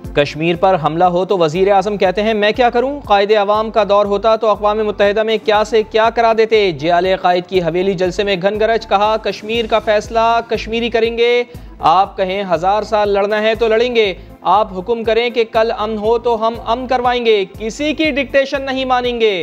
कश्मीर पर हमला हो तो वज़ीर आज़म कहते हैं मैं क्या करूं, कायदे अवाम का दौर होता तो अक़वाम मुत्तहिदा में क्या से क्या करा देते। जियाले कायद की हवेली जलसे में घन गरज, कहा कश्मीर का फैसला कश्मीरी करेंगे। आप कहें 1000 साल लड़ना है तो लड़ेंगे, आप हुक्म करें कि कल अमन हो तो हम अमन करवाएंगे, किसी की डिक्टेशन नहीं मानेंगे।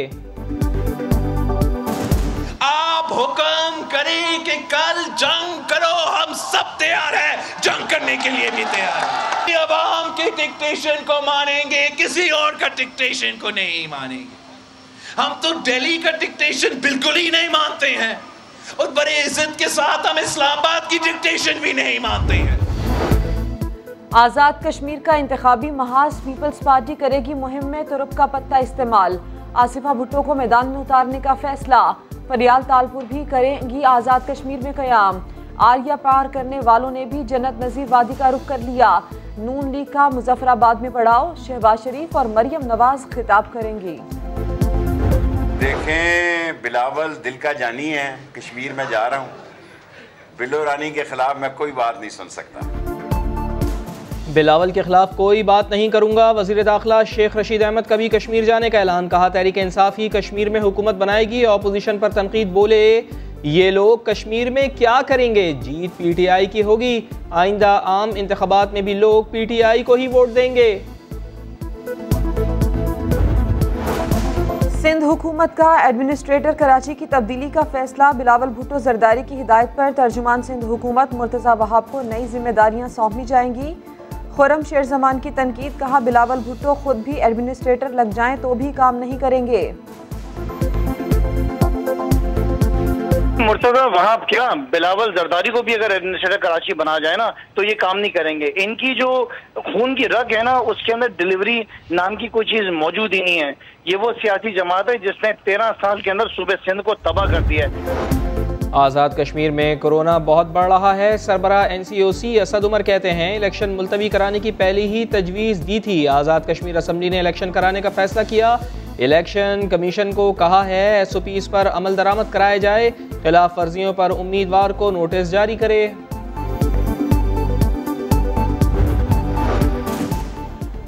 आप हुक्म करें कि कल जंग करो, हम सब तैयार हैं, जंग करने के लिए भी तैयार हैं। अवाम के डिक्टेशन को मानेंगे, किसी और का डिक्टेशन को नहीं मानेंगे। हम तो दिल्ली का डिक्टेशन बिल्कुल ही नहीं मानते हैं और बड़े इज्जत के साथ हम इस्लामाबाद की डिक्टेशन भी नहीं मानते हैं। आज़ाद कश्मीर का इंतखाबी महाज पीपल्स पार्टी करेगी मुहिम में तुरुप का पत्ता इस्तेमाल। आसिफा भुट्टो को मैदान में उतारने का फैसला। फरियाल तालपुर भी करेंगी आज़ाद कश्मीर में क़याम। आरिया पार करने वालों ने भी जन्नत नज़ीर वादी का रुख कर लिया। नून लीग का मुजफ्फराबाद में पड़ाव, शहबाज शरीफ और मरियम नवाज खिताब करेंगी। देखें, बिलावल दिल का जानी है, कश्मीर में जा रहा हूँ। बिलो रानी के खिलाफ मैं कोई बात नहीं सुन सकता। बिलावल के खिलाफ कोई बात नहीं करूंगा। वज़ीर दाखिला शेख रशीद अहमद का भी कश्मीर जाने का ऐलान, कहा तहरीक इंसाफ ही कश्मीर में हुकूमत बनाएगी। ऑपोजिशन पर तनकीद, बोले ये लोग कश्मीर में क्या करेंगे, जीत पीटीआई की होगी। आइंदा आम इंतखाबात में भी लोग पीटीआई को ही वोट देंगे। सिंध हुकूमत का एडमिनिस्ट्रेटर कराची की तब्दीली का फैसला। बिलावल भुट्टो जरदारी की हिदायत पर तर्जुमान सिंध हुकूमत मुर्तज़ा वहाब को नई जिम्मेदारियां सौंपी जाएंगी। खुर्रम शेर जमान की तनकीद, कहा बिलावल भुट्टो खुद भी एडमिनिस्ट्रेटर लग जाएं तो भी काम नहीं करेंगे। मुर्तज़ा वहाब क्या, बिलावल जरदारी को भी अगर एडमिनिस्ट्रेटर कराची बना जाए ना तो ये काम नहीं करेंगे। इनकी जो खून की रग है ना उसके अंदर डिलीवरी नाम की कोई चीज मौजूद ही नहीं है। ये वो सियासी जमात है जिसने 13 साल के अंदर सूबे सिंध को तबाह कर दिया है। आज़ाद कश्मीर में कोरोना बहुत बढ़ रहा है। सरबरा NCOC असद उमर कहते हैं इलेक्शन मुलतवी कराने की पहले ही तजवीज़ दी थी। आज़ाद कश्मीर असम्बली ने इलेक्शन कराने का फैसला किया। इलेक्शन कमीशन को कहा है SOPs पर अमल दरामद कराया जाए, खिलाफ वर्जियों पर उम्मीदवार को नोटिस जारी करे।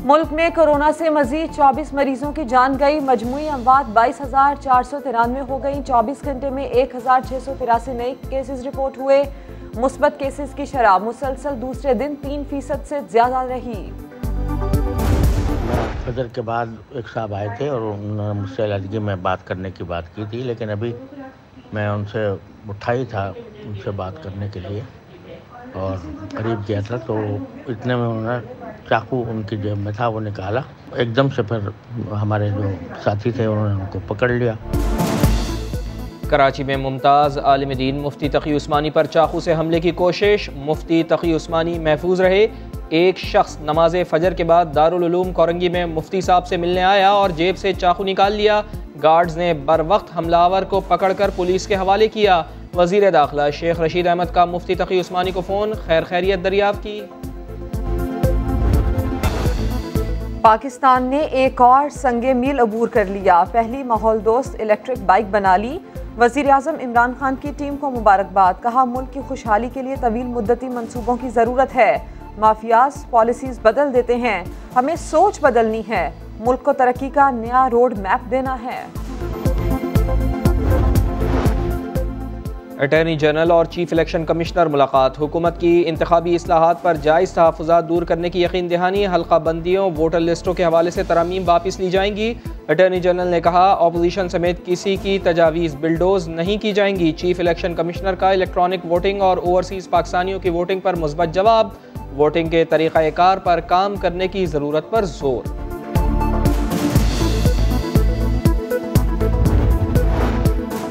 मुल्क में कोरोना से मजीद 24 मरीजों की जान गई। मजमूई अमवात 22,493 हो गई। 24 घंटे में 1,683 नए केसेस रिपोर्ट हुए। मुस्बत केसेस की शरह मुसलसल दूसरे दिन 3% से ज्यादा रही। फजर के बाद एक साहब आए थे और उन्होंने मुझसे अलहदगी में बात करने की बात की थी, लेकिन अभी मैं उनसे उठा ही था उनसे बात करने के लिए और करीब गया था तो इतने में उन्होंने चाकू उनकी जेब में था वो निकाला। एकदम से फिर हमारे जो साथी थे उन्होंने उनको पकड़ लिया। कराची में मुमताज़ आलिम दीन मुफ्ती तकी उस्मानी पर चाकू से हमले की कोशिश। मुफ्ती तकी उस्मानी महफूज रहे। एक शख्स नमाज फजर के बाद दारुल उलूम कोरंगी में मुफ्ती साहब से मिलने आया और जेब से चाकू निकाल लिया। गार्ड्स ने बर वक्त हमलावर को पकड़कर पुलिस के हवाले किया। वज़ीर दाखिला शेख रशीद अहमद का मुफ्ती तकी उस्मानी को फ़ोन, खैरियत दरियाफ्त की। पाकिस्तान ने एक और संगे मील अबूर कर लिया। पहली माहौल दोस्त इलेक्ट्रिक बाइक बना ली। वज़ीर आज़म इमरान खान की टीम को मुबारकबाद, कहा मुल्क की खुशहाली के लिए तवील मुद्दती मंसूबों की ज़रूरत है। माफियाज पॉलिसीज़ बदल देते हैं, हमें सोच बदलनी है, मुल्क को तरक्की का नया रोड मैप देना है। अटॉर्नी जनरल और चीफ इलेक्शन कमिश्नर मुलाकात। हुकूमत की इंतखाबी इस्लाहात पर जायज़ तहफ़्फ़ुज़ात दूर करने की यकीन दहानी। हल्का बंदियों वोटर लिस्टों के हवाले से तरामीम वापस ली जाएंगी। अटॉर्नी जनरल ने कहा अपोजिशन समेत किसी की तजावीज़ बिलडोज नहीं की जाएंगी। चीफ इलेक्शन कमिश्नर का इलेक्ट्रॉनिक वोटिंग और ओवरसीज़ पाकिस्तानियों की वोटिंग पर मुस्बत जवाब। वोटिंग के तरीक़ाकार पर काम करने की ज़रूरत पर जोर।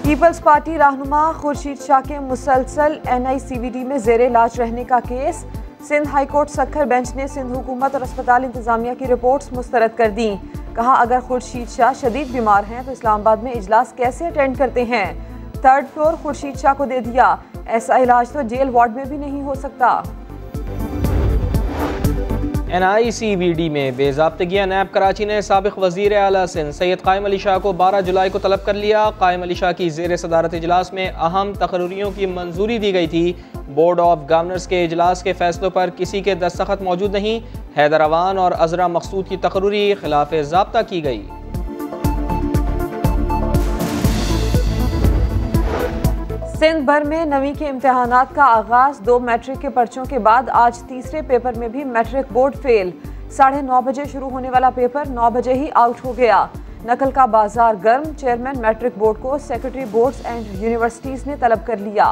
पीपल्स पार्टी रहनुमा खुर्शीद शाह के मुसलसल NICVD में जेर इलाज रहने का केस। Sindh high court Sukkur bench ने सिंध हुकूमत और अस्पताल इंतजामिया की रिपोर्ट्स मुस्तरद कर दी। कहा अगर खुर्शीद शाह शदीद बीमार हैं तो इस्लामाबाद में इजलास कैसे अटेंड करते हैं। 3rd फ्लोर खुर्शीद शाह को दे दिया। ऐसा इलाज तो जेल वार्ड में भी नहीं हो सकता। NICVD में बेज़ाब्तगियाँ नैब कराची ने साबिक़ वज़ीर आला सिंध सैयद कायम अली शाह को 12 जुलाई को तलब कर लिया। कायम अली शाह की ज़ेर सदारत इजलास में अहम तकर्रियों की मंजूरी दी गई थी। बोर्ड ऑफ गवर्नर्स के इजलास के फैसलों पर किसी के दस्तखत मौजूद नहीं। हैदर अवान और अजरा मकसूद की तकर्री खिलाफ ज़ाब्ता की गई। सिंध भर में नवीं के इम्तहानात का आगाज। 2 मैट्रिक के पर्चों के बाद आज तीसरे पेपर में भी मैट्रिक बोर्ड फेल। 9:30 बजे शुरू होने वाला पेपर 9 बजे ही आउट हो गया। नकल का बाजार गर्म। चेयरमैन मैट्रिक बोर्ड को सेक्रेटरी बोर्ड्स एंड यूनिवर्सिटीज ने तलब कर लिया।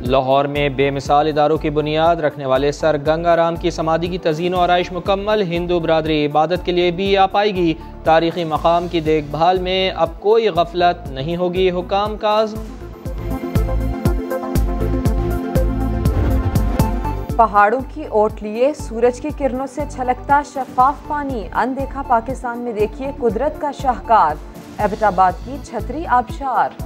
लाहौर में बेमिसाल इदारों की बुनियाद रखने वाले सर गंगाराम की समाधि की तज़ीन और आराइश मुकम्मल। हिंदू बरादरी इबादत के लिए भी आ पाएगी। तारीखी मकाम की देखभाल में अब कोई गफलत नहीं होगी। हुकाम का आज़्म। पहाड़ों की ओट लिए सूरज की किरणों से छलकता शफाफ पानी। अनदेखा पाकिस्तान में देखिए कुदरत का शाहकार। एबटाबाद की छतरी आबशार।